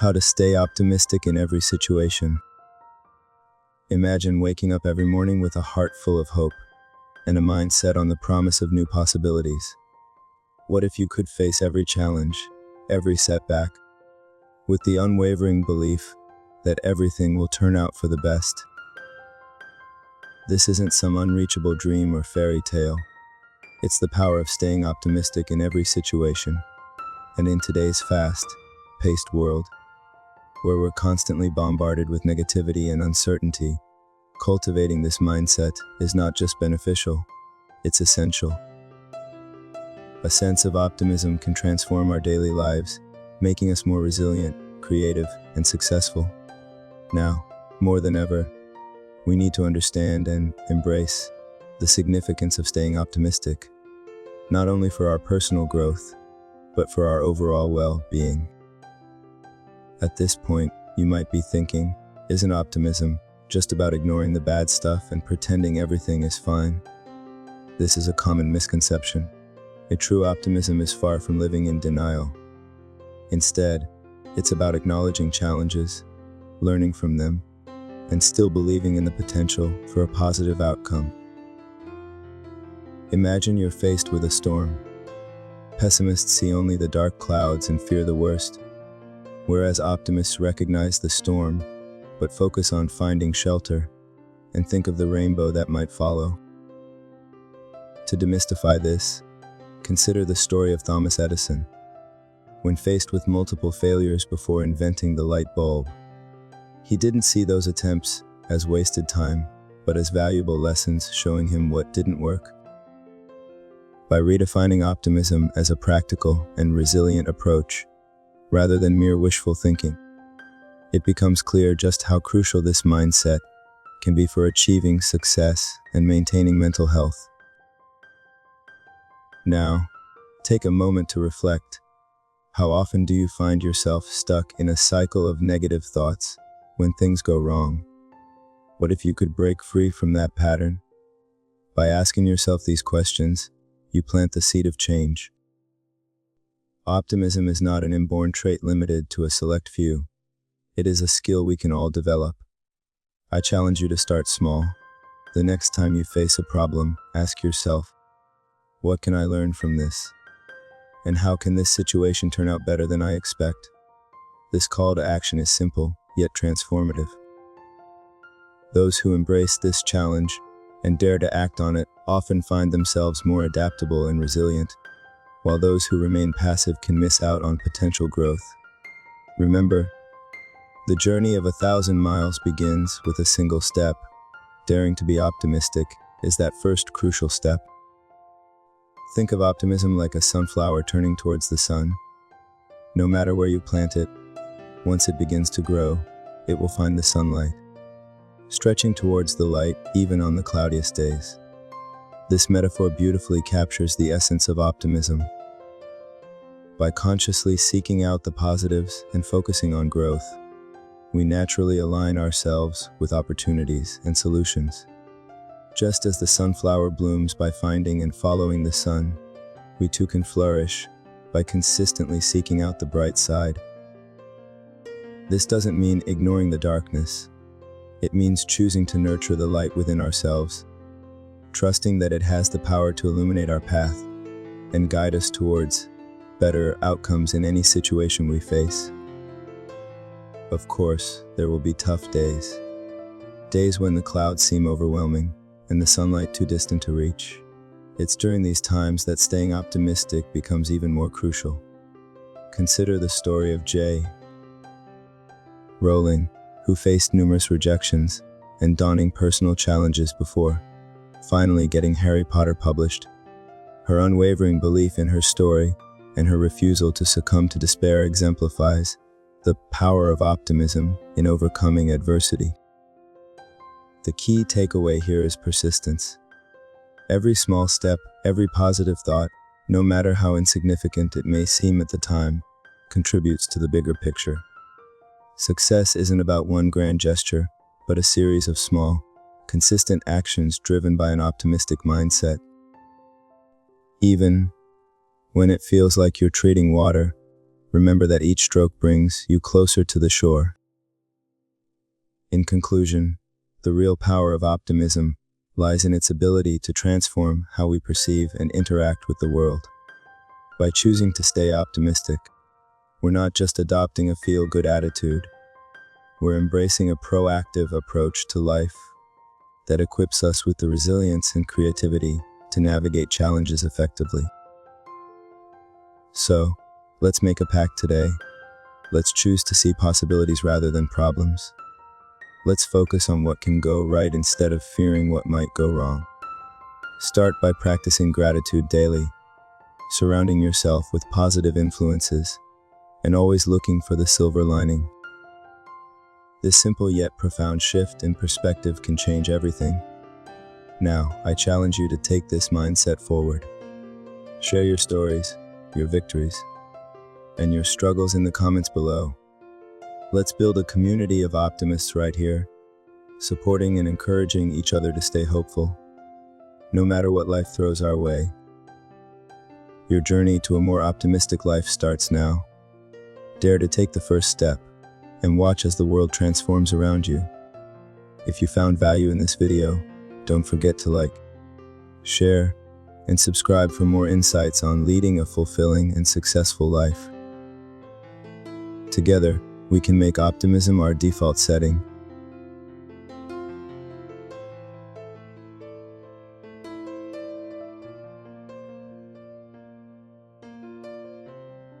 How to stay optimistic in every situation. Imagine waking up every morning with a heart full of hope and a mind set on the promise of new possibilities. What if you could face every challenge, every setback, with the unwavering belief that everything will turn out for the best? This isn't some unreachable dream or fairy tale. It's the power of staying optimistic in every situation. And in today's fast-paced world, where we're constantly bombarded with negativity and uncertainty, cultivating this mindset is not just beneficial, it's essential. A sense of optimism can transform our daily lives, making us more resilient, creative, and successful. Now, more than ever, we need to understand and embrace the significance of staying optimistic, not only for our personal growth, but for our overall well-being. At this point, you might be thinking, isn't optimism just about ignoring the bad stuff and pretending everything is fine? This is a common misconception. A true optimism is far from living in denial. Instead, it's about acknowledging challenges, learning from them, and still believing in the potential for a positive outcome. Imagine you're faced with a storm. Pessimists see only the dark clouds and fear the worst, whereas optimists recognize the storm, but focus on finding shelter and think of the rainbow that might follow. To demystify this, consider the story of Thomas Edison. When faced with multiple failures before inventing the light bulb, he didn't see those attempts as wasted time, but as valuable lessons showing him what didn't work. By redefining optimism as a practical and resilient approach, rather than mere wishful thinking, it becomes clear just how crucial this mindset can be for achieving success and maintaining mental health. Now, take a moment to reflect. How often do you find yourself stuck in a cycle of negative thoughts when things go wrong? What if you could break free from that pattern? By asking yourself these questions, you plant the seed of change. Optimism is not an inborn trait limited to a select few. It is a skill we can all develop. I challenge you to start small. The next time you face a problem, ask yourself, what can I learn from this? And how can this situation turn out better than I expect? This call to action is simple, yet transformative. Those who embrace this challenge and dare to act on it often find themselves more adaptable and resilient, while those who remain passive can miss out on potential growth. Remember, the journey of 1,000 miles begins with a single step. Daring to be optimistic is that first crucial step. Think of optimism like a sunflower turning towards the sun. No matter where you plant it, once it begins to grow, it will find the sunlight, stretching towards the light even on the cloudiest days. This metaphor beautifully captures the essence of optimism. By consciously seeking out the positives and focusing on growth, we naturally align ourselves with opportunities and solutions. Just as the sunflower blooms by finding and following the sun, we too can flourish by consistently seeking out the bright side. This doesn't mean ignoring the darkness. It means choosing to nurture the light within ourselves, trusting that it has the power to illuminate our path and guide us towards better outcomes in any situation we face. Of course, there will be tough days. Days when the clouds seem overwhelming and the sunlight too distant to reach. It's during these times that staying optimistic becomes even more crucial. Consider the story of J. Rowling, who faced numerous rejections and daunting personal challenges before finally getting Harry Potter published. Her unwavering belief in her story and her refusal to succumb to despair exemplifies the power of optimism in overcoming adversity. The key takeaway here is persistence. Every small step, every positive thought, no matter how insignificant it may seem at the time, contributes to the bigger picture. Success isn't about one grand gesture, but a series of small, consistent actions driven by an optimistic mindset. Even when it feels like you're treading water, Remember that each stroke brings you closer to the shore. In conclusion, the real power of optimism lies in its ability to transform how we perceive and interact with the world. By choosing to stay optimistic, we're not just adopting a feel-good attitude, we're embracing a proactive approach to life that equips us with the resilience and creativity to navigate challenges effectively. So, let's make a pact today. Let's choose to see possibilities rather than problems. Let's focus on what can go right instead of fearing what might go wrong. Start by practicing gratitude daily, surrounding yourself with positive influences, and always looking for the silver lining. This simple yet profound shift in perspective can change everything. Now, I challenge you to take this mindset forward. Share your stories, your victories, and your struggles in the comments below. Let's build a community of optimists right here, supporting and encouraging each other to stay hopeful, no matter what life throws our way. Your journey to a more optimistic life starts now. Dare to take the first step and watch as the world transforms around you. If you found value in this video, don't forget to like, share, and subscribe for more insights on leading a fulfilling and successful life. Together, we can make optimism our default setting